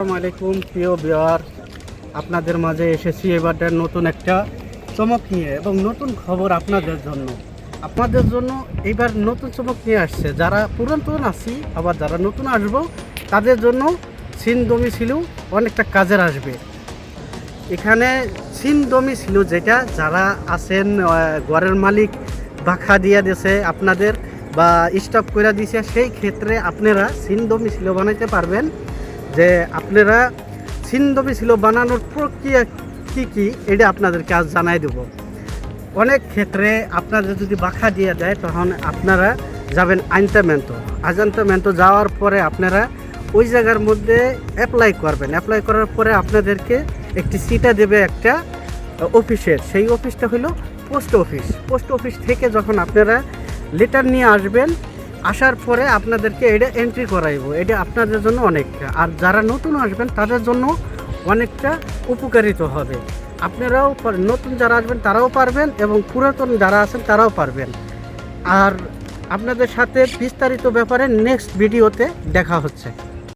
আসসালামু আলাইকুম প্রিয় ভিউয়ার, আপনাদের মাঝে এসেছি এবারটার নতুন একটা চমক নিয়ে এবং নতুন খবর আপনাদের জন্য এইবার নতুন চমক নিয়ে আসছে। যারা পুরাতন আছি আবার যারা নতুন আসবো তাদের জন্য সিন ডোমিসিল অনেকটা কাজের আসবে। এখানে সিন ডোমিসিল যেটা যারা আছেন ঘরের মালিক বাখা দিয়ে দিয়েছে আপনাদের বা স্টপ করে দিয়েছে, সেই ক্ষেত্রে আপনারা সিন ডোমিসিল বানাইতে পারবেন। যে আপনারা সিন ডোমিসিল বানানোর প্রক্রিয়া কী এটা আপনাদেরকে আজ জানাই দেব। অনেক ক্ষেত্রে আপনাদের যদি বাখা দিয়ে দেয় তখন আপনারা যাবেন আইনটামেন্টো যাওয়ার পরে আপনারা ওই জায়গার মধ্যে অ্যাপ্লাই করবেন। অ্যাপ্লাই করার পরে আপনাদেরকে একটি সিটা দেবে একটা অফিসের, সেই অফিসটা হলো পোস্ট অফিস থেকে যখন আপনারা লেটার নিয়ে আসবেন, আসার পরে আপনাদেরকে এটা এন্ট্রি করাইব। এটা আপনাদের জন্য অনেকটা, আর যারা নতুন আসবেন তাদের জন্য অনেকটা উপকারিত হবে। আপনারাও নতুন যারা আসবেন তারাও পারবেন এবং পুরাতন যারা আছেন তারাও পারবেন। আর আপনাদের সাথে বিস্তারিত ব্যাপারে নেক্সট ভিডিওতে দেখা হচ্ছে।